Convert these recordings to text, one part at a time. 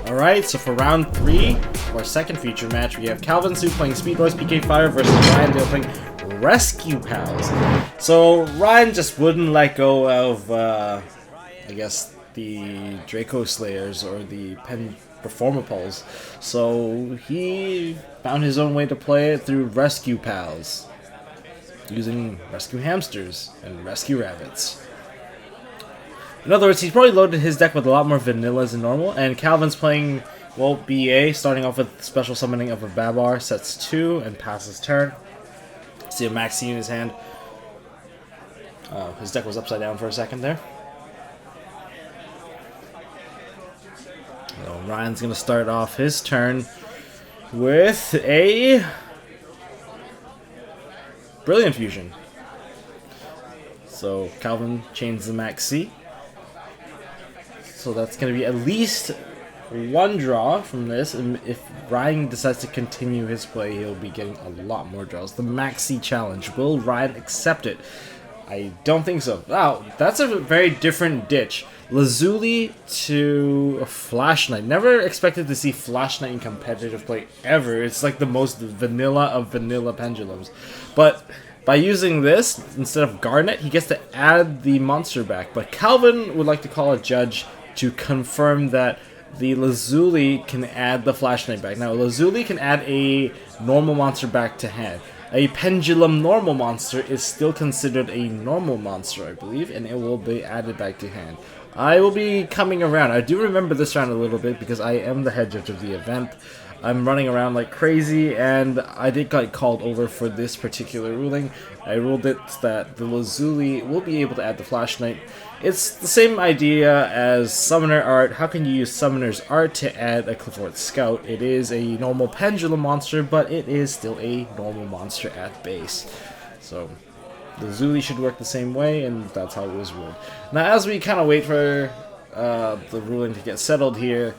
Alright, so for round 3, our second feature match, we have Calvin Su playing Speed Wars PK Fire versus Ryan Dale playing Rescue Pals. So Ryan just wouldn't let go of, I guess, the Draco Slayers or the Pen Performapoles. So he found his own way to play it through Rescue Pals, using Rescue Hamsters and Rescue Rabbits. In other words, he's probably loaded his deck with a lot more vanillas than normal, and Calvin's playing, well, BA, starting off with special summoning of a Babar, sets 2, and passes turn. See a Maxi in his hand. His deck was upside down for a second there. So Ryan's going to start off his turn with a Brilliant Fusion. So Calvin chains the Maxi. So that's going to be at least one draw from this, and if Ryan decides to continue his play, he'll be getting a lot more draws. The Maxi Challenge. Will Ryan accept it? I don't think so. Wow, that's a very different ditch. Lazuli to a Flash Knight. Never expected to see Flash Knight in competitive play ever. It's like the most vanilla of vanilla pendulums. But by using this, instead of Garnet, he gets to add the monster back. But Calvin would like to call a judge to confirm that the Lazuli can add the Flash Knight back. Now, Lazuli can add a normal monster back to hand. A Pendulum normal monster is still considered a normal monster, I believe, and it will be added back to hand. I will be coming around. I do remember this round a little bit because I am the head judge of the event. I'm running around like crazy, and I did get called over for this particular ruling. I ruled it that the Lazuli will be able to add the Flash Knight. It's the same idea as Summoner Art. How can you use Summoner's Art to add a Clifford Scout? It is a normal Pendulum monster, but it is still a normal monster at base. So the Lazuli should work the same way, and that's how it was ruled. Now, as we kind of wait for the ruling to get settled here,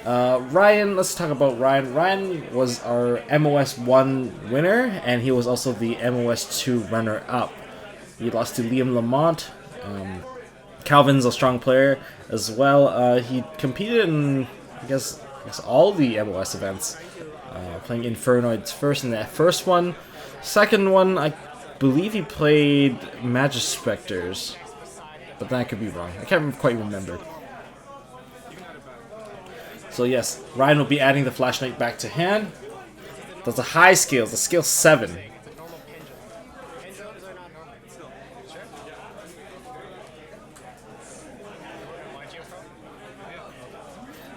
Ryan, let's talk about Ryan. Ryan was our MOS1 winner, and he was also the MOS2 runner-up. He lost to Liam Lamont. Calvin's a strong player as well. He competed in, I guess all the MOS events, playing Infernoids first in that first one. Second one, I believe he played Magispectors, but that could be wrong. I can't quite remember. So yes, Ryan will be adding the Flash Knight back to hand. That's a high scale, the scale 7.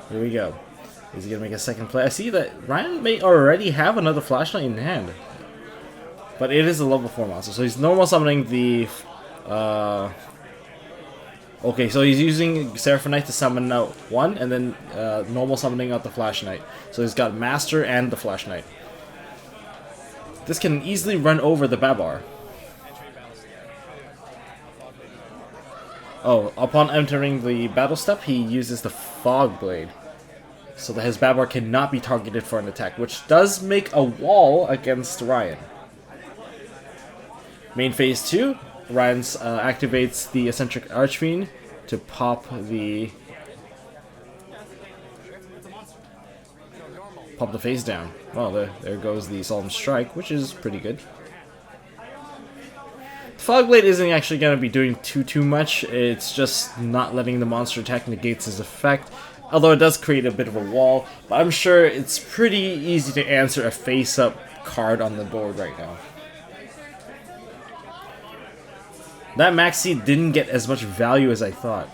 Here we go. Is he going to make a second play? I see that Ryan may already have another Flash Knight in hand. But it is a level 4 monster, so he's normal summoning the... Okay, so he's using Seraphonite to summon out one, and then normal summoning out the Flash Knight. So he's got Master and the Flash Knight. This can easily run over the Babar. Oh, upon entering the battle step, he uses the Fog Blade, so that his Babar cannot be targeted for an attack, which does make a wall against Ryan. Main phase 2, Ryan activates the Eccentric Archfiend to pop the face down. Well, there goes the Solemn Strike, which is pretty good. Fogblade isn't actually going to be doing too much. It's just not letting the monster attack negates his effect, although it does create a bit of a wall. But I'm sure it's pretty easy to answer a face-up card on the board right now. That Maxi didn't get as much value as I thought.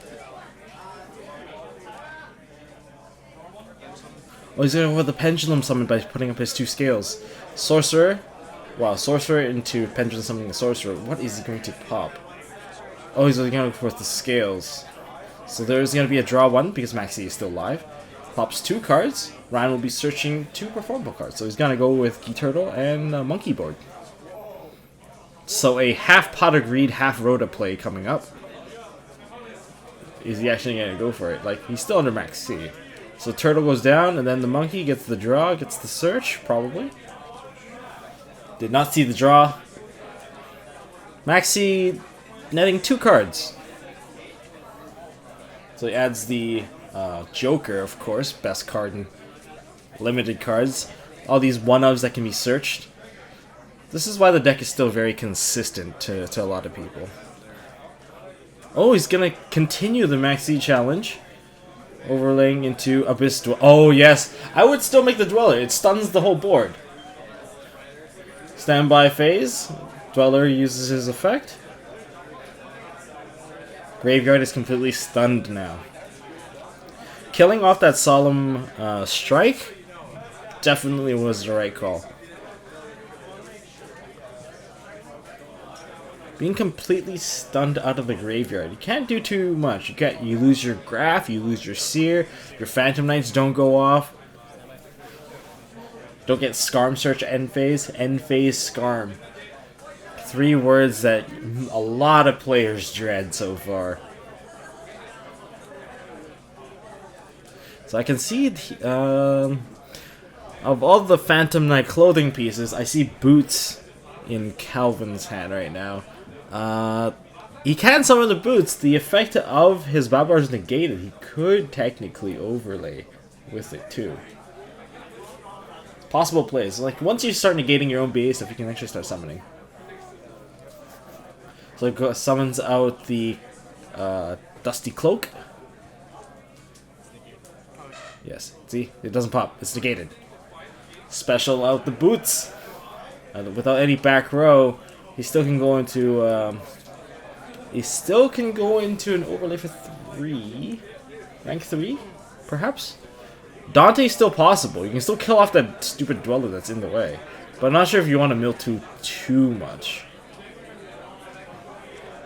Oh, he's going to go with the Pendulum Summon by putting up his 2 scales. Sorcerer. Wow, Sorcerer into Pendulum Summoning the Sorcerer. What is he going to pop? Oh, he's going to go for the scales. So there's going to be a draw 1 because Maxi is still alive. Pops 2 cards. Ryan will be searching 2 performable cards. So he's going to go with Key Turtle and Monkey Board. So a half Pot of Greed, half Rhoda play coming up. Is he actually going to go for it? Like, he's still under Max C. So Turtle goes down, and then the Monkey gets the draw, gets the search, probably. Did not see the draw. Maxi netting 2 cards. So he adds the Joker, of course, best card in limited cards. All these 1-ofs that can be searched. This is why the deck is still very consistent to a lot of people. Oh, he's gonna continue the MOS3 challenge. Overlaying into Abyss Dweller. Oh, yes. I would still make the Dweller. It stuns the whole board. Standby phase. Dweller uses his effect. Graveyard is completely stunned now. Killing off that Solemn Strike definitely was the right call. Being completely stunned out of the graveyard. You can't do too much. You lose your Graph, you lose your Seer, your Phantom Knights don't go off. Don't get Scarm Search end phase. End phase Scarm. 3 words that a lot of players dread so far. So I can see of all the Phantom Knight clothing pieces, I see Boots in Calvin's hand right now. He can summon the Boots. The effect of his Babar is negated. He could technically overlay with it too. Possible plays. Like once you start negating your own base stuff, you can actually start summoning. So it summons out the Dusty Cloak. Yes, see? It doesn't pop. It's negated. Special out the Boots. Without any back row, he still can go into an overlay for 3. Rank 3, perhaps? Dante's still possible. You can still kill off that stupid Dweller that's in the way. But I'm not sure if you want to mill too much.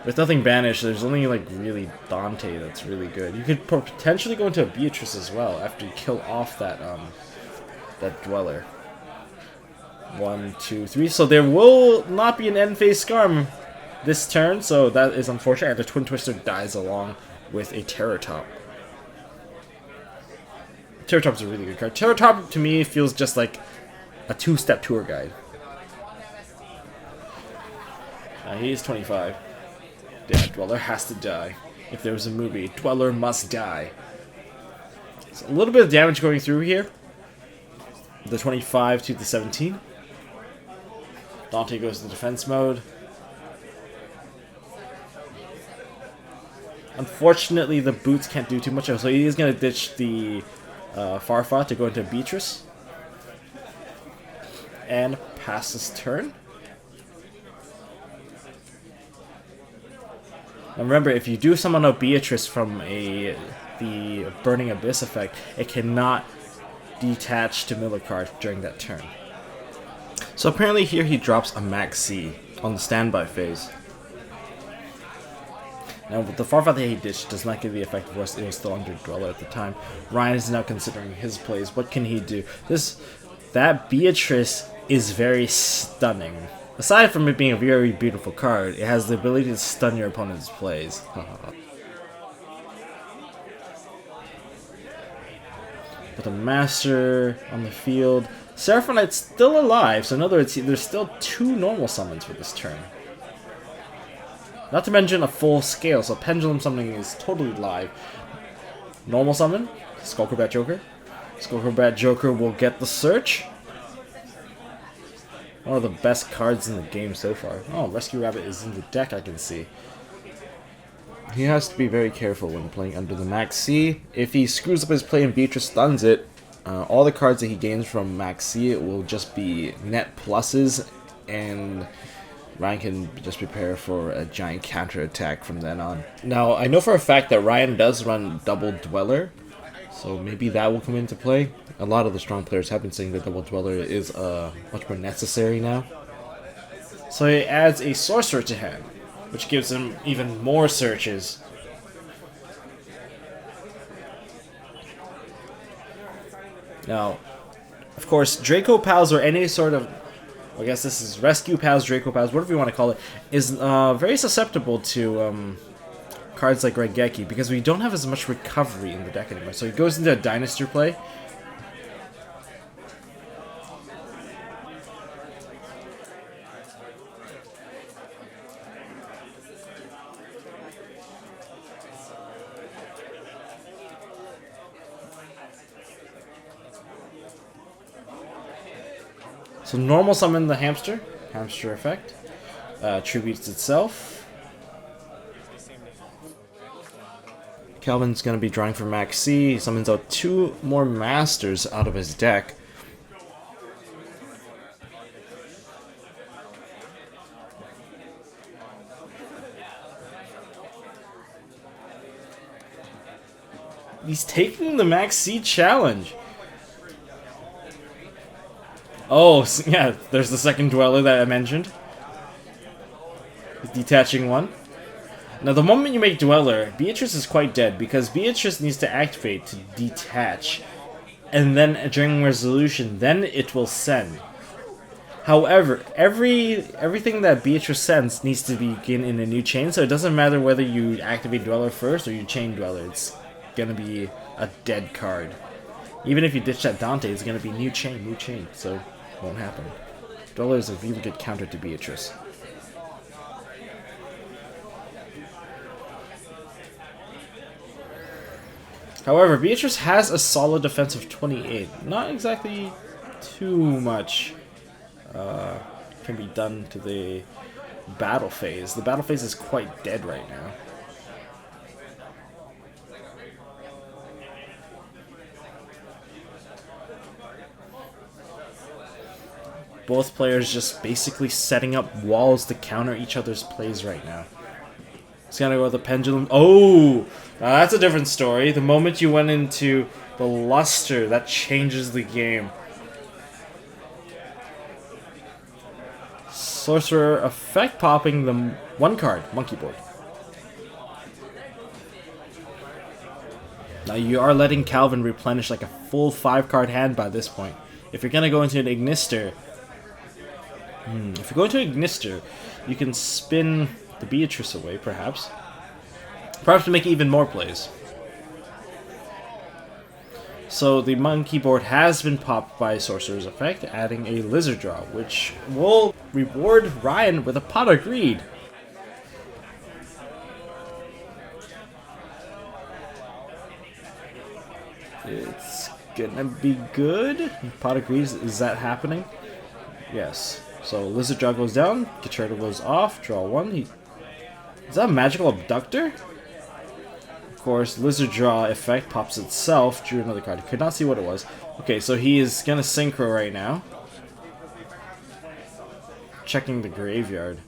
With nothing banished, there's only like really Dante that's really good. You could potentially go into a Beatrice as well after you kill off that Dweller. 1, 2, 3. So there will not be an end phase Scarm this turn, so that is unfortunate. And the Twin Twister dies along with a Terror Top. Terror Top is a really good card. Terror Top to me feels just like a 2-step tour guide. He's 25. Yeah, Dweller has to die. If there was a movie, Dweller must die. So a little bit of damage going through here. The 25 to the 17. Dante goes to defense mode. Unfortunately, the Boots can't do too much, so he is going to ditch the Farfa to go into Beatrice. And pass his turn. And remember, if you do summon a Beatrice from the Burning Abyss effect, it cannot detach to mill a card during that turn. So apparently here he drops a MOS3 on the standby phase. Now with the Farfa that he ditched does not give the effect of it was still under Dweller at the time. Ryan is now considering his plays. What can he do? That Beatrice is very stunning. Aside from it being a very beautiful card, it has the ability to stun your opponent's plays. But the Master on the field. Seraphon Knight's still alive, so in other words, there's still 2 normal summons for this turn. Not to mention a full scale, so Pendulum Summoning is totally live. Normal summon, Skullcrobat Joker. Skullcrobat Joker will get the search. One of the best cards in the game so far. Oh, Rescue Rabbit is in the deck, I can see. He has to be very careful when playing under the MOS3. If he screws up his play and Beatrice stuns it, all the cards that he gains from MOS3 will just be net pluses, and Ryan can just prepare for a giant counterattack from then on. Now, I know for a fact that Ryan does run double Dweller, so maybe that will come into play. A lot of the strong players have been saying that double Dweller is much more necessary now. So he adds a Sorcerer to hand, which gives him even more searches. Now, of course, Draco Pals or any sort of, I guess this is Rescue Pals, Draco Pals, whatever you want to call it, is very susceptible to cards like Raigeki because we don't have as much recovery in the deck anymore. So he goes into a Dynasty play. So normal summon the hamster. Hamster effect. Tributes itself. Calvin's going to be drawing for Max C. He summons out 2 more Masters out of his deck. He's taking the Max C challenge. Oh, yeah, there's the second Dweller that I mentioned. He's detaching 1. Now, the moment you make Dweller, Beatrice is quite dead, because Beatrice needs to activate to detach. And then, during resolution, then it will send. However, everything that Beatrice sends needs to begin in a new chain, so it doesn't matter whether you activate Dweller first or you chain Dweller. It's gonna be a dead card. Even if you ditch that Dante, it's gonna be new chain, so it won't happen. Dweller is a really good counter to Beatrice. However, Beatrice has a solid defense of 28. Not exactly too much can be done to the battle phase. The battle phase is quite dead right now. Both players just basically setting up walls to counter each other's plays right now. He's gonna go with the pendulum. Oh! Now that's a different story. The moment you went into the luster, that changes the game. Sorcerer effect popping the 1 card, Monkey Board. Now you are letting Calvin replenish like a full 5-card hand by this point. If you're gonna go into an Ignister, you can spin the Beatrice away, perhaps. Perhaps to make even more plays. So the Monkey Board has been popped by Sorcerer's Effect, adding a Lizard Draw, which will reward Ryan with a Pot of Greed. It's gonna be good. Pot of Greed, is that happening? Yes. So Lizard Draw goes down, Concerto goes off, draw 1. Is that a Magical Abductor? Of course, Lizard Draw effect pops itself, drew another card. Could not see what it was. Okay, so he is gonna Synchro right now. Checking the graveyard.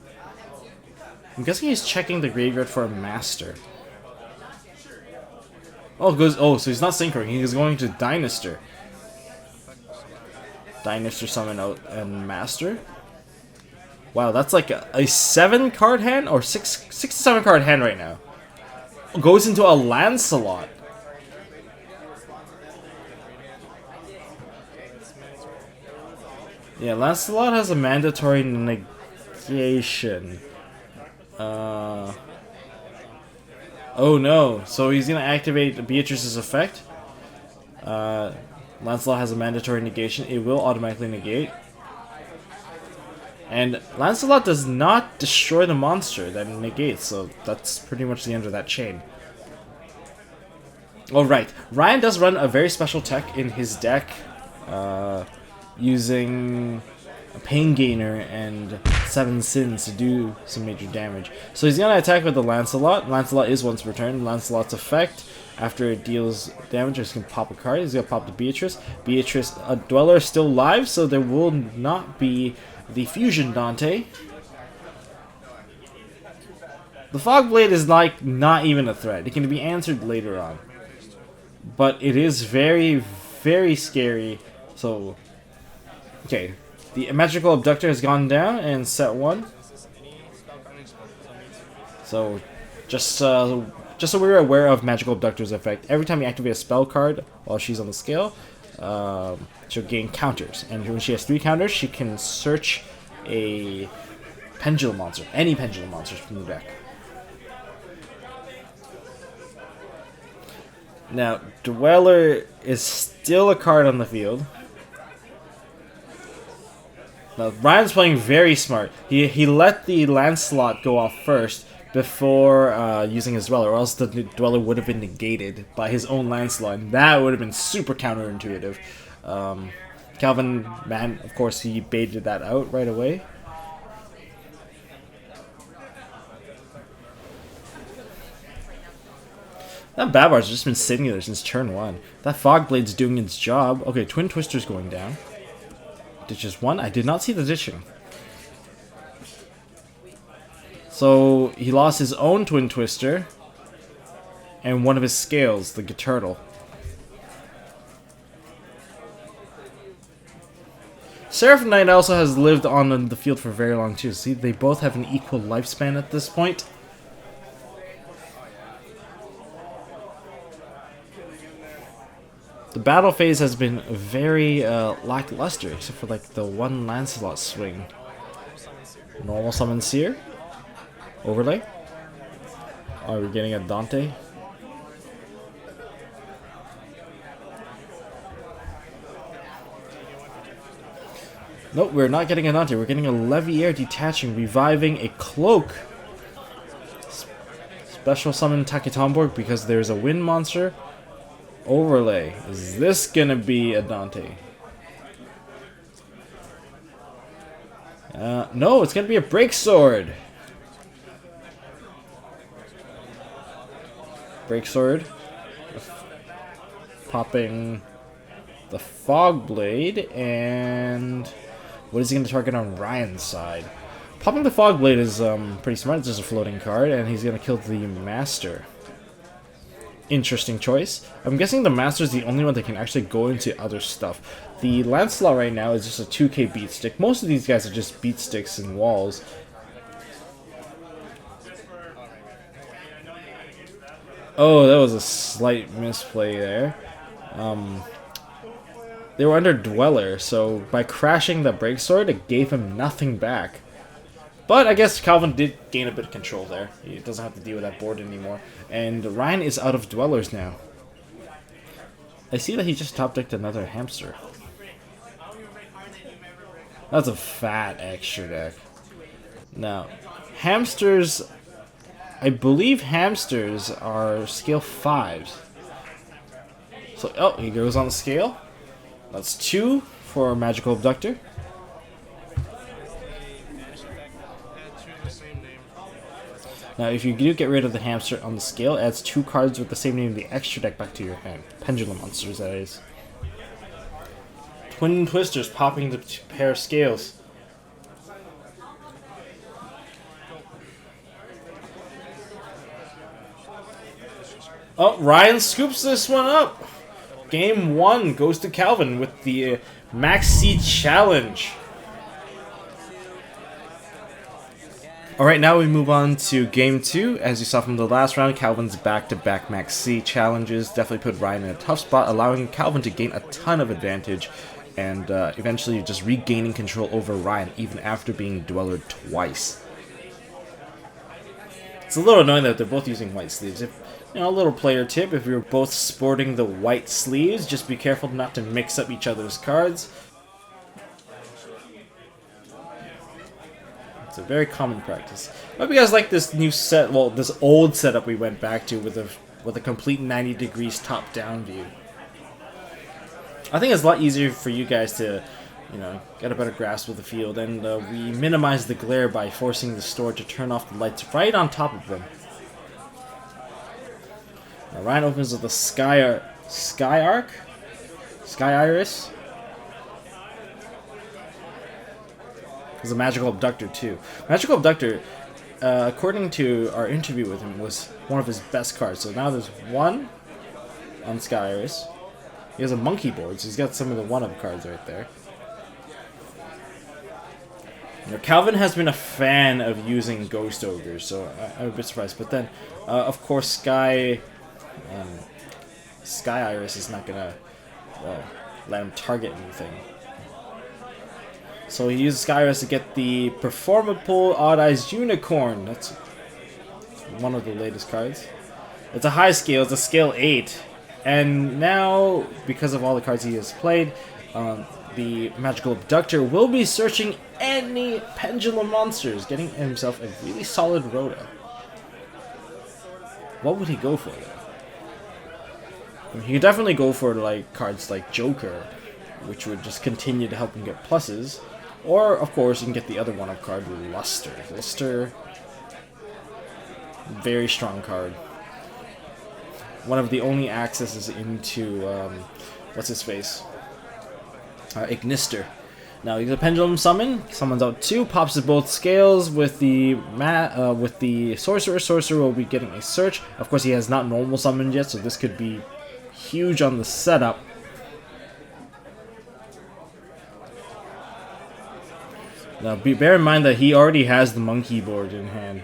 I'm guessing he's checking the graveyard for a Master. So he's not Synchroing, he's going to Dynaster. Dynaster summon out and Master. Wow, that's like a 7-card hand or 6 to 7-card hand right now. Goes into a Lancelot. Yeah, Lancelot has a mandatory negation. Oh no, so he's gonna activate Beatrice's effect. Lancelot has a mandatory negation. It will automatically negate. And Lancelot does not destroy the monster that it negates, so that's pretty much the end of that chain. Oh right, Ryan does run a very special tech in his deck, using a Pain Gainer and 7 Sins to do some major damage. So he's gonna attack with the Lancelot. Lancelot is once per turn. Lancelot's effect, after it deals damage, he's gonna pop a card. He's gonna pop the Beatrice. Beatrice, a Dweller is still live, so there will not be the Fusion Dante. The Fogblade is like not even a threat. It can be answered later on. But it is very, very scary. So, okay. The Magical Abductor has gone down and set 1. So, just so we're aware of Magical Abductor's effect, every time you activate a spell card while she's on the scale, she'll gain counters. And when she has 3 counters, she can search a Pendulum monster, any Pendulum monsters from the deck. Now, Dweller is still a card on the field. Now, Ryan's playing very smart. He let the Lancelot go off first before using his Dweller, or else the Dweller would have been negated by his own Lancelot, and that would have been super counterintuitive. Calvin, man, of course, he baited that out right away. That Babar's just been sitting there since turn 1. That Fog Blade's doing its job. Okay, Twin Twister's going down. Ditches 1. I did not see the ditching. So he lost his own Twin Twister and one of his scales, the Turtle. Seraph Knight also has lived on the field for very long too. See, they both have an equal lifespan at this point. The battle phase has been very lackluster, except for like the one Lancelot swing. Normal Summon Seer. Overlay. Are we getting a Dante? Nope, we're not getting a Dante. We're getting a Leviair detaching, reviving a Cloak. Special summon Taketomborg because there's a wind monster. Overlay. Is this gonna be a Dante? No, it's gonna be a Break Sword. Break Sword. Popping the Fog Blade, and what is he gonna target on Ryan's side? Popping the Fog Blade is pretty smart. It's just a floating card, and he's gonna kill the Master. Interesting choice. I'm guessing the Master is the only one that can actually go into other stuff. The Lancelot right now is just a 2k beat stick. Most of these guys are just beat sticks and walls. Oh, that was a slight misplay there. They were under Dweller, so by crashing the Break Sword, it gave him nothing back. But I guess Calvin did gain a bit of control there. He doesn't have to deal with that board anymore. And Ryan is out of Dwellers now. I see that he just top decked another Hamster. That's a fat extra deck. Now, Hamsters... I believe Hamsters are scale 5s. So, oh, he goes on the scale. That's 2 for Magical Abductor. Now, if you do get rid of the Hamster on the scale, it adds 2 cards with the same name of the extra deck back to your hand. Pendulum Monsters, that is. Twin Twisters popping the pair of scales. Oh, Ryan scoops this one up. Game 1 goes to Calvin with the Maxi Challenge. Alright, now we move on to Game 2. As you saw from the last round, Calvin's back-to-back Max C challenges definitely put Ryan in a tough spot, allowing Calvin to gain a ton of advantage and eventually just regaining control over Ryan, even after being Dweller twice. It's a little annoying that they're both using white sleeves. If, you know, a little player tip, if you're both sporting the white sleeves, just be careful not to mix up each other's cards. It's a very common practice. I hope you guys like this new set, well, this old setup we went back to with a complete 90 degrees top-down view. I think it's a lot easier for you guys to, you know, get a better grasp of the field, and we minimize the glare by forcing the store to turn off the lights right on top of them. Now, Ryan opens with the Sky Iris. There's a Magical Abductor too. Magical Abductor, according to our interview with him, was one of his best cards. So now there's 1 on Sky Iris. He has a monkey board, so he's got some of the 1-up cards right there. Now, Calvin has been a fan of using Ghost Ogres, so I'm a bit surprised. But then, of course, Sky Iris is not gonna let him target anything. So he uses Sky Iris to get the Performable Odd Eyes Unicorn. That's one of the latest cards. It's a high scale, it's a scale 8. And now, because of all the cards he has played, the Magical Abductor will be searching any Pendulum Monsters, getting himself a really solid Rhoda. What would he go for, though? I mean, he could definitely go for like cards like Joker, which would just continue to help him get pluses. Or, of course, you can get the other one-up card, Luster. Luster, very strong card. One of the only accesses into, what's his face? Ignister. Now he's a pendulum summon, summons out 2, pops at both scales with the sorcerer. Sorcerer will be getting a search. Of course, he has not normal summoned yet, so this could be huge on the setup. Now, bear in mind that he already has the monkey board in hand.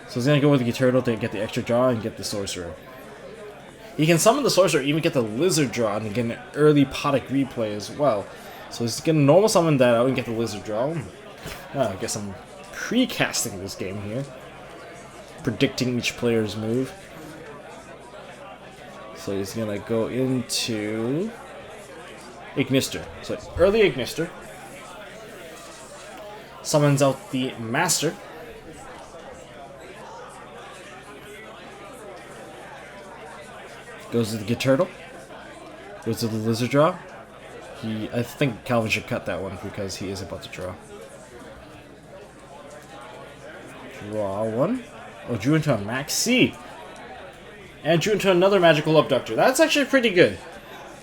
So he's going to go with the turtle to get the extra draw and get the sorcerer. He can summon the sorcerer, even get the lizard draw, and get an early Potic replay as well. So he's going to normal summon that out and get the lizard draw. I guess I'm pre-casting this game here. Predicting each player's move. So he's going to go into Ignister. So early Ignister. Summons out the Master. Goes to the Turtle. Goes to the Lizard draw. I think Calvin should cut that one because he is about to draw. Draw one. Oh, drew into a Max C. And drew into another Magical Abductor. That's actually pretty good.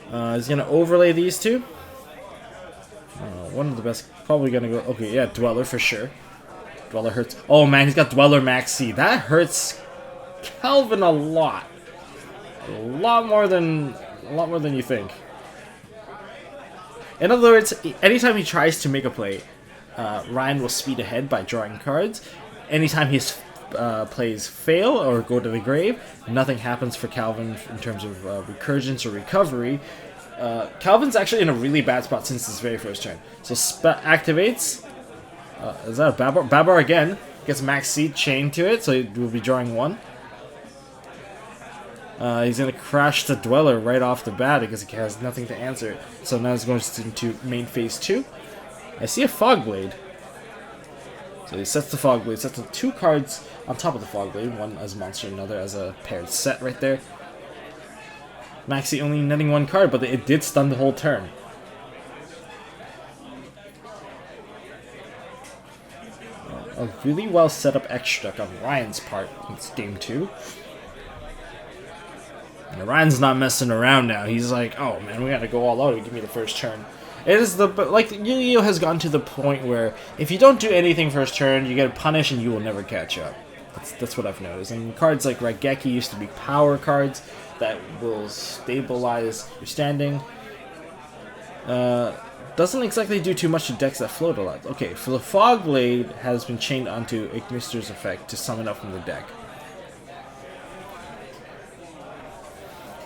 He's going to overlay these two. One of the best. Probably going to go. Okay, yeah, Dweller for sure. Dweller hurts. Oh man, he's got Dweller Max C. That hurts Calvin a lot. A lot more than you think. In other words, anytime he tries to make a play, Ryan will speed ahead by drawing cards. Anytime his plays fail or go to the grave, nothing happens for Calvin in terms of recurgence or recovery. Calvin's actually in a really bad spot since his very first turn. So activates. Is that a Babar? Babar again. Gets Max C chained to it, so he will be drawing 1. He's going to crash the Dweller right off the bat because he has nothing to answer. So now he's going into main phase 2. I see a Fogblade. So he sets the Fogblade, sets the 2 cards on top of the Fogblade, one as a monster, another as a paired set right there. Maxi only netting 1 card, but it did stun the whole turn. A really well set up extra deck on Ryan's part in this game 2. And Ryan's not messing around now. He's like, oh man, we gotta go all out and give me the first turn. It is like Yu-Gi-Oh has gotten to the point where if you don't do anything first turn, you get punished and you will never catch up. That's what I've noticed. And cards like Raigeki used to be power cards that will stabilize your standing. Doesn't exactly do too much to decks that float a lot. Okay, for the Fogblade has been chained onto Ignister's effect to summon up from the deck.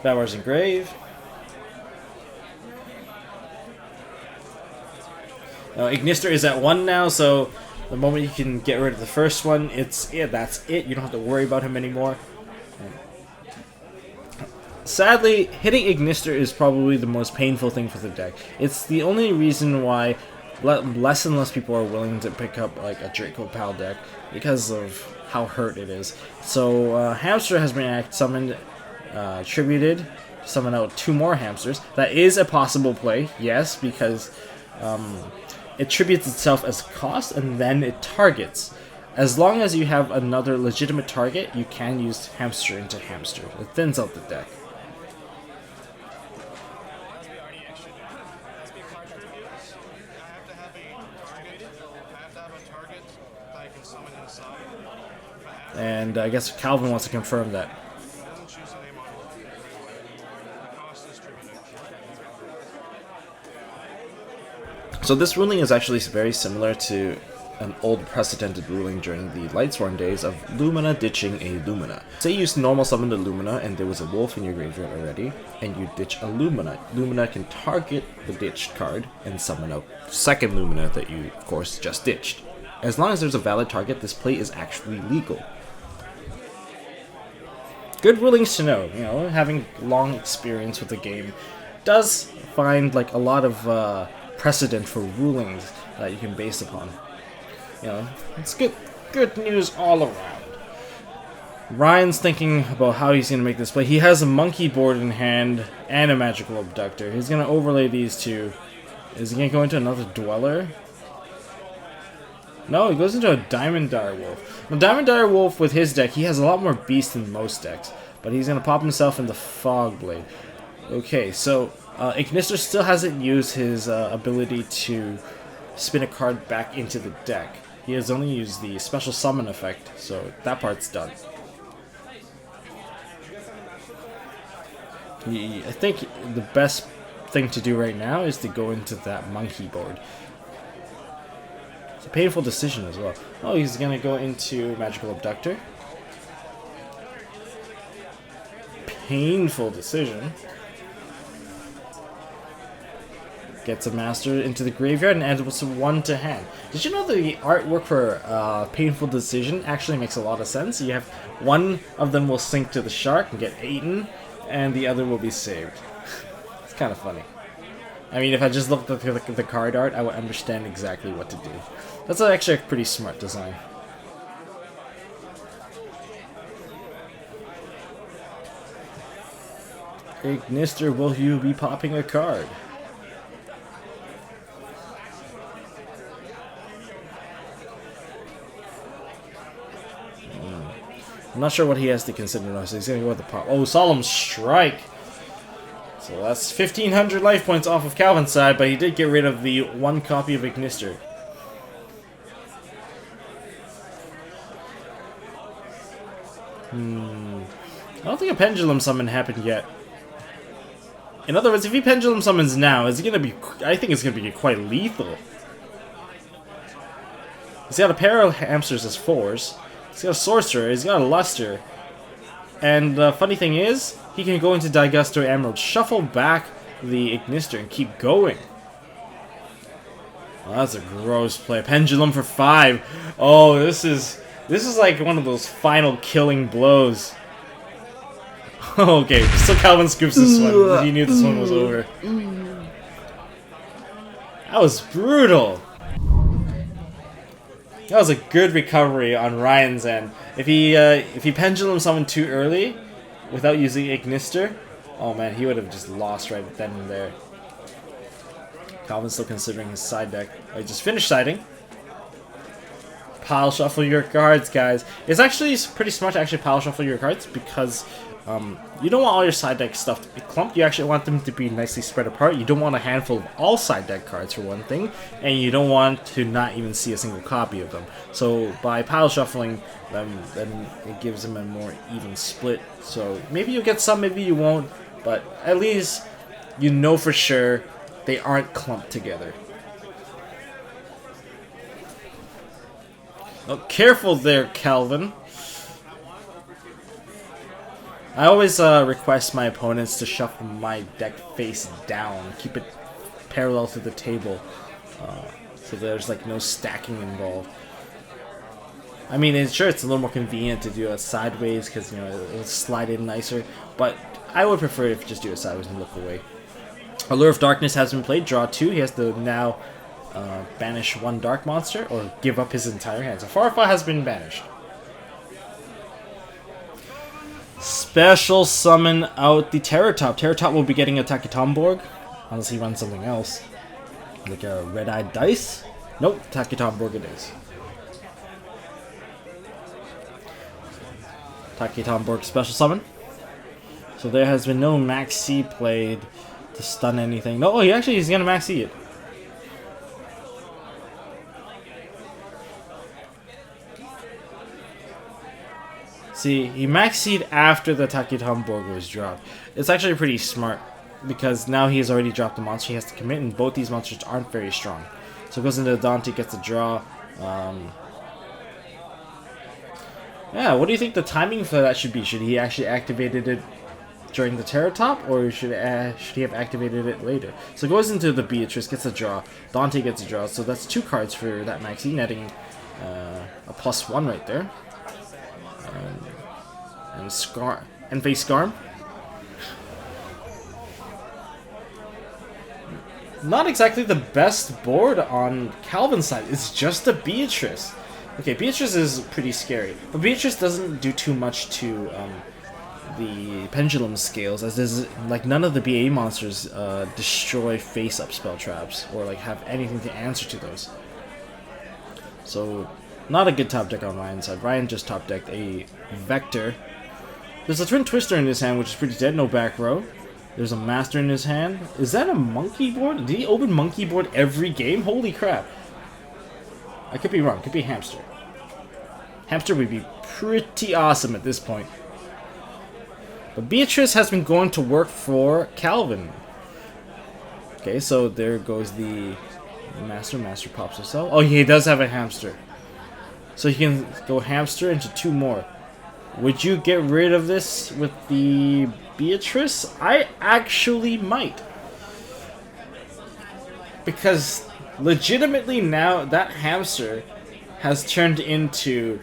Babar's in grave. Now Ignister is at 1 now, so the moment you can get rid of the first one, that's it. You don't have to worry about him anymore. Sadly, hitting Ignister is probably the most painful thing for the deck. It's the only reason why less and less people are willing to pick up like a Draco Pal deck because of how hurt it is. So Hamster has been summoned, tributed, summon out 2 more Hamsters. That is a possible play, yes, because it tributes itself as cost and then it targets. As long as you have another legitimate target, you can use Hamster into Hamster. It thins out the deck. And I guess Calvin wants to confirm that. So this ruling is actually very similar to an old precedented ruling during the Lightsworn days of Lumina ditching a Lumina. Say you normal summoned a Lumina and there was a wolf in your graveyard already, and you ditch a Lumina. Lumina can target the ditched card and summon a second Lumina that you, of course, just ditched. As long as there's a valid target, this play is actually legal. Good rulings to know, you know, having long experience with the game does find like a lot of precedent for rulings that you can base upon. You know, it's good news all around. Ryan's thinking about how he's going to make this play. He has a monkey board in hand and a magical abductor. He's going to overlay these two Is he gonna go into another Dweller? No, he goes into a Diamond Dire Wolf. Now, Diamond Dire Wolf with his deck, he has a lot more beast than most decks, but he's gonna pop himself in the Fog Blade. Okay, so Ignister still hasn't used his ability to spin a card back into the deck. He has only used the special summon effect, so that part's done. I think the best thing to do right now is to go into that monkey board. It's a painful decision as well. Oh, he's gonna go into Magical Abductor. Painful decision. Gets a master into the graveyard and adds with 1 to hand. Did you know the artwork for Painful Decision actually makes a lot of sense? You have one of them will sink to the shark and get eaten, and the other will be saved. It's kind of funny. I mean, if I just looked at the card art, I would understand exactly what to do. That's actually a pretty smart design. Ignister, will you be popping a card? I'm not sure what he has to consider now, so he's gonna go with the pop. Oh, Solemn Strike! So that's 1,500 life points off of Calvin's side, but he did get rid of the 1 copy of Ignister. I don't think a Pendulum Summon happened yet. In other words, if he Pendulum Summons now, it's gonna be. I think it's gonna be quite lethal. He's got a pair of hamsters as 4s. He's got a Sorcerer, he's got a Luster. And the funny thing is, he can go into Daigusto Emerald, shuffle back the Ignister, and keep going. Oh, that's a gross play. Pendulum for 5. Oh, this is like one of those final killing blows. Okay, so Calvin scoops this one. He knew this one was over. That was brutal. That was a good recovery on Ryan's end. If he Pendulum summoned too early, without using Ignister, oh man, he would have just lost right then and there. Calvin's still considering his side deck. Oh, he just finished siding. Pile shuffle your cards, guys. It's actually pretty smart to actually pile shuffle your cards because you don't want all your side deck stuff to be clumped. You actually want them to be nicely spread apart. You don't want a handful of all side deck cards for one thing, and you don't want to not even see a single copy of them. So by pile shuffling them, then it gives them a more even split. So maybe you'll get some, maybe you won't, but at least you know for sure they aren't clumped together. Oh, careful there, Calvin. I always request my opponents to shuffle my deck face down, keep it parallel to the table, so there's like no stacking involved. I mean, it's a little more convenient to do it sideways because you know it'll slide in nicer, but I would prefer if you just do it sideways and look away. Allure of Darkness has been played. Draw 2. He has to now banish 1 dark monster or give up his entire hand. So Farfa has been banished. Special summon out the Terratop. Terratop will be getting a Takitomborg, unless he runs something else. Like a red-eyed dice? Nope, Takitomborg it is. Takitomborg special summon. So there has been no Max C played to stun anything. No, he's gonna Max C it. See, he maxied after the Takitomborg was dropped. It's actually pretty smart, because now he has already dropped the monster he has to commit, and both these monsters aren't very strong. So it goes into Dante, gets a draw. Yeah, what do you think the timing for that should be? Should he actually activated it during the Terratop, or should he have activated it later? So it goes into the Beatrice, gets a draw. Dante gets a draw, so that's 2 cards for that maxi, netting a +1 right there. And face Scarm. Not exactly the best board on Calvin's side. It's just a Beatrice. Okay, Beatrice is pretty scary, but Beatrice doesn't do too much to the pendulum scales, as there's like none of the BA monsters destroy face-up spell traps or like have anything to answer to those. So not a good top deck on Ryan's side. Ryan just top decked a Vector. There's a Twin Twister in his hand, which is pretty dead. No back row. There's a Master in his hand. Is that a Monkey board? Did he open Monkey board every game? Holy crap! I could be wrong. Could be Hamster. Hamster would be pretty awesome at this point. But Beatrice has been going to work for Calvin. Okay, so there goes the Master. Master pops himself. Oh, he does have a Hamster. So he can go Hamster into 2 more. Would you get rid of this with the Beatrice? I actually might. Because legitimately now that Hamster has turned into,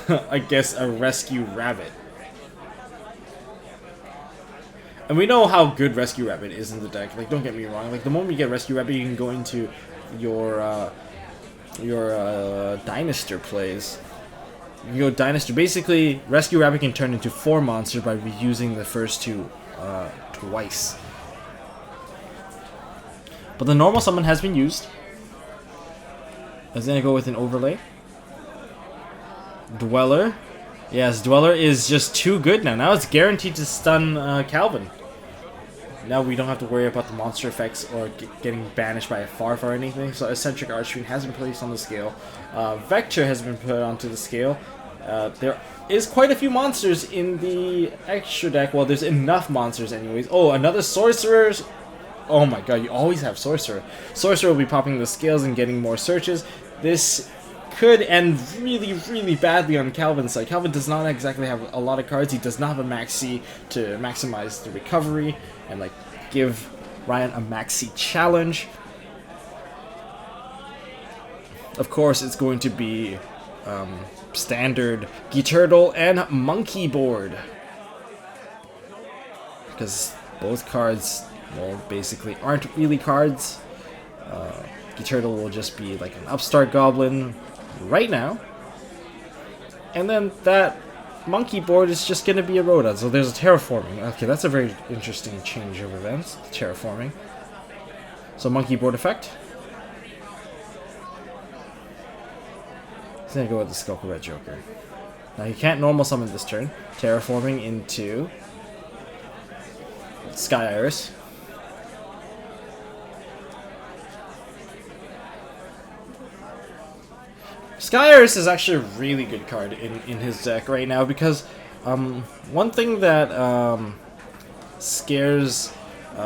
I guess, a Rescue Rabbit. And we know how good Rescue Rabbit is in the deck. Like, don't get me wrong. Like, the moment you get Rescue Rabbit, you can go into your Dynaster plays. You can go Dynaster. Basically, Rescue Rabbit can turn into 4 monsters by reusing the first 2 twice. But the normal summon has been used. I was gonna go with an overlay. Dweller. Yes, Dweller is just too good now. Now it's guaranteed to stun Calvin. Now we don't have to worry about the monster effects or getting banished by a Farf or anything. So Eccentric Archfiend has been placed on the scale. Vector has been put onto the scale. There is quite a few monsters in the extra deck. Well, there's enough monsters anyways. Oh, another Sorcerer. Oh my god, you always have Sorcerer. Sorcerer will be popping the scales and getting more searches. This could end really, really badly on Calvin's side. Calvin does not exactly have a lot of cards. He does not have a Max C to maximize the recovery and like give Ryan a Max C challenge. Of course, it's going to be standard Geeturtle and Monkey board, because both cards, well, basically aren't really cards. Geeturtle will just be like an upstart goblin right now, and then that Monkey board is just going to be a Rhoda. So there's a Terraforming. Okay, that's a very interesting change of events. Terraforming. So Monkey board effect. He's going to go with the Skulker Red Joker. Now he can't normal summon this turn. Terraforming into Sky Iris. Sky Iris is actually a really good card in his deck right now, because one thing that scares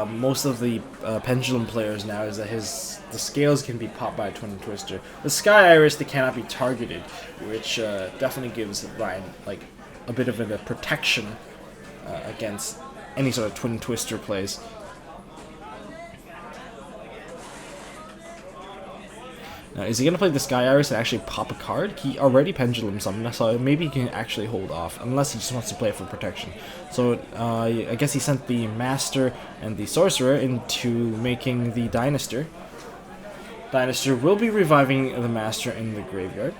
most of the Pendulum players now is that the scales can be popped by a Twin Twister. The Sky Iris, they cannot be targeted, which definitely gives Ryan like a bit of a protection against any sort of Twin Twister plays. Now, is he going to play the Sky Iris and actually pop a card? He already Pendulum summoned, so maybe he can actually hold off, unless he just wants to play it for protection. So, I guess he sent the Master and the Sorcerer into making the Dynaster. Dynaster will be reviving the Master in the graveyard.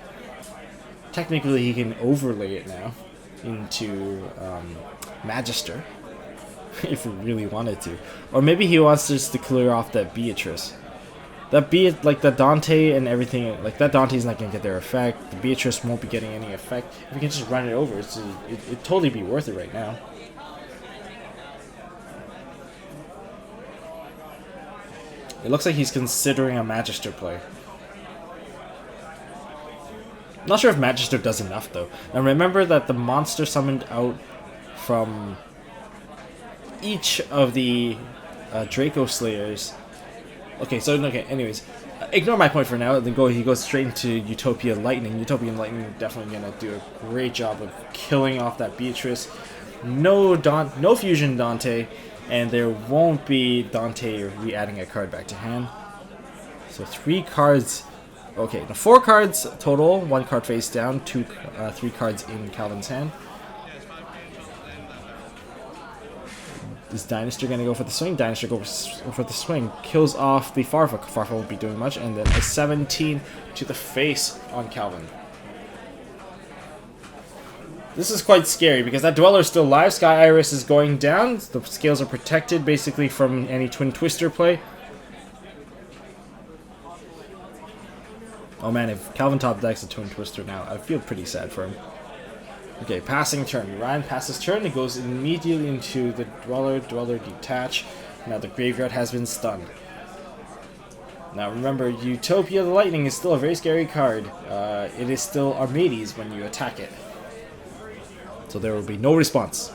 Technically, he can overlay it now into Magister, if he really wanted to. Or maybe he wants just to clear off that Beatrice. That like the Dante and everything, like that Dante's not gonna get their effect. The Beatrice won't be getting any effect. If we can just run it over, it'd totally be worth it right now. It looks like he's considering a Magister play. Not sure if Magister does enough though. Now remember that the monster summoned out from each of the Draco Slayers. Okay, anyways, ignore my point for now. Then he goes straight into Utopia Lightning. Utopian Lightning definitely gonna do a great job of killing off that Beatrice. No fusion Dante, and there won't be Dante re-adding a card back to hand. So 3 cards. Okay, the 4 cards total. 1 card face down. 3 cards in Calvin's hand. Is Dynaster going to go for the swing? Dynaster goes for the swing. Kills off the Farfa. Farfa won't be doing much. And then a 17 to the face on Calvin. This is quite scary because that Dweller is still alive. Sky Iris is going down. The scales are protected basically from any Twin Twister play. Oh man, if Calvin top decks a Twin Twister now, I feel pretty sad for him. Okay, passing turn. Ryan passes turn. It goes immediately into the Dweller. Dweller detach. Now the graveyard has been stunned. Now remember, Utopia the Lightning is still a very scary card. It is still Armades when you attack it. So there will be no response.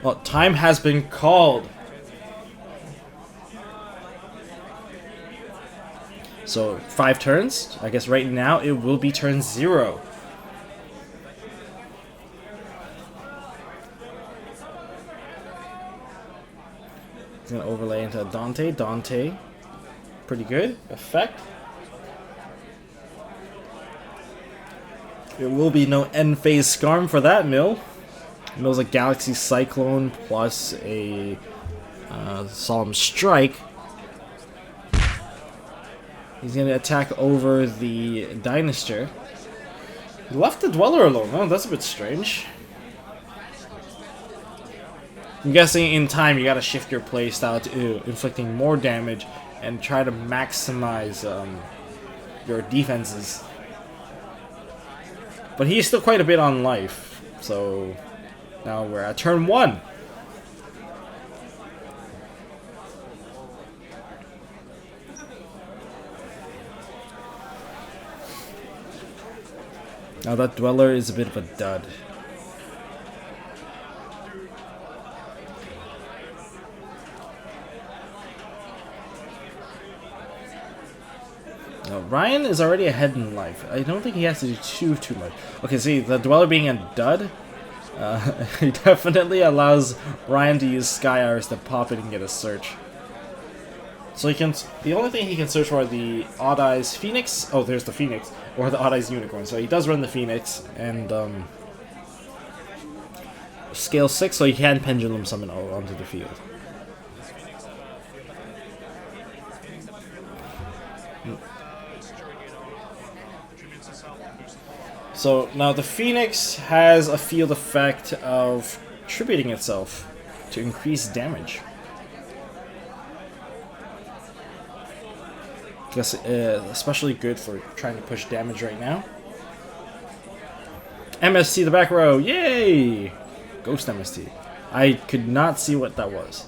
Well, time has been called. So 5 turns. I guess right now it will be turn 0. He's gonna overlay into Dante. Dante, pretty good effect. There will be no end phase Scarm for that mill. Mill's a Galaxy Cyclone plus a Solemn Strike. He's going to attack over the Dynaster. He left the Dweller alone. Oh, that's a bit strange. I'm guessing in time you got to shift your playstyle to inflicting more damage and try to maximize your defenses. But he's still quite a bit on life. So now we're at turn 1. Now that Dweller is a bit of a dud. Now, Ryan is already ahead in life. I don't think he has to do too much. Okay, see, the Dweller being a dud, he definitely allows Ryan to use Sky Iris to pop it and get a search. So he can. The only thing he can search for are the Odd Eyes Phoenix. Oh, there's the Phoenix, or the Odd Eyes Unicorn. So he does run the Phoenix and scale 6, so he can Pendulum Summon onto the field. So now the Phoenix has a field effect of tributing itself to increase damage. Guess especially good for trying to push damage right now. MST the back row, yay! Ghost MST. I could not see what that was.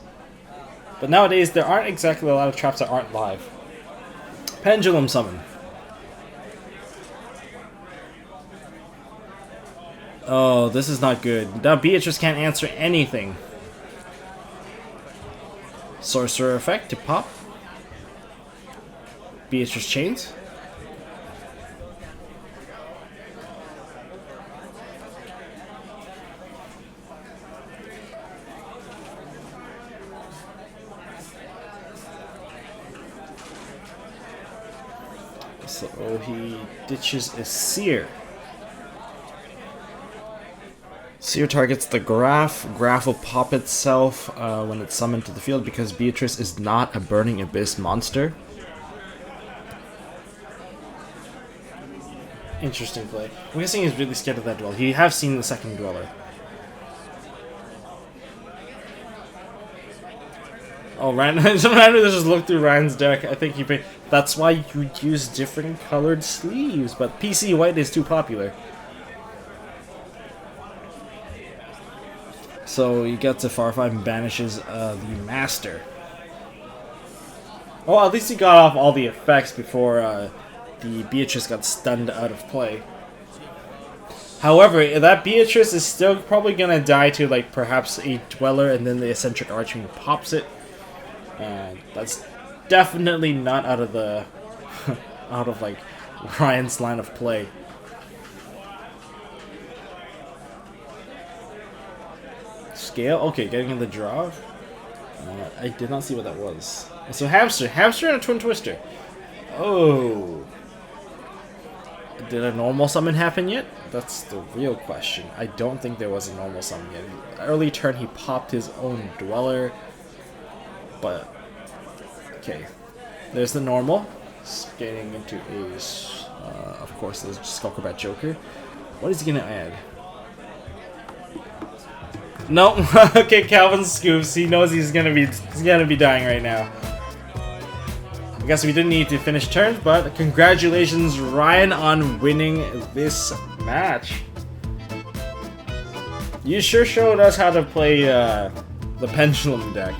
But nowadays there aren't exactly a lot of traps that aren't live. Pendulum Summon. Oh, this is not good. Now Beatrice can't answer anything. Sorcerer effect to pop. Beatrice chains. So he ditches a Seer. Seer targets the Graph. Graph will pop itself when it's summoned to the field because Beatrice is not a Burning Abyss monster. Interesting play. I'm guessing he's really scared of that Dweller. He have seen the second Dweller. Oh, Ryan! Sometimes just look through Ryan's deck. I think that's why you use different colored sleeves. But PC white is too popular. So he gets a Far 5 and banishes the Master. Well, at least he got off all the effects before the Beatrice got stunned out of play. However, that Beatrice is still probably gonna die to like perhaps a Dweller, and then the Eccentric Archfiend pops it. And that's definitely not out of the out of like Ryan's line of play. Scale? Okay, getting in the draw. I did not see what that was. So Hamster and a Twin Twister. Oh. Did a normal summon happen yet? That's the real question. I don't think there was a normal summon yet. Early turn he popped his own Dweller. But, okay. There's the normal. Getting into of course, the Skullcrobat Joker. What is he gonna add? No. Okay, Calvin scoops. He knows he's gonna be dying right now. I guess we didn't need to finish turns, but congratulations, Ryan, on winning this match. You sure showed us how to play the Pendulum deck.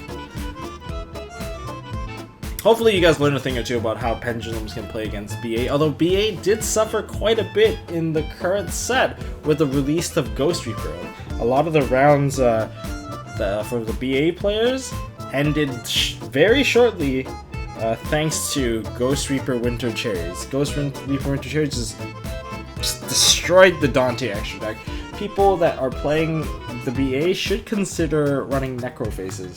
Hopefully you guys learned a thing or two about how Pendulums can play against BA, although BA did suffer quite a bit in the current set with the release of Ghost Reaper. A lot of the rounds for the BA players ended very shortly thanks to Ghost Reaper Winter Cherries. Ghost Reaper Winter Cherries just destroyed the Dante extra deck. People that are playing the BA should consider running Necrofaces.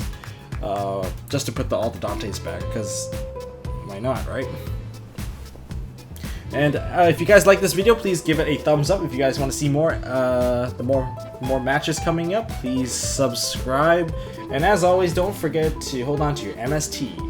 Just to put all the Dantes back, because why not, right? And if you guys like this video, please give it a thumbs up. If you guys want to see more, more matches coming up, please subscribe. And as always, don't forget to hold on to your MST.TV.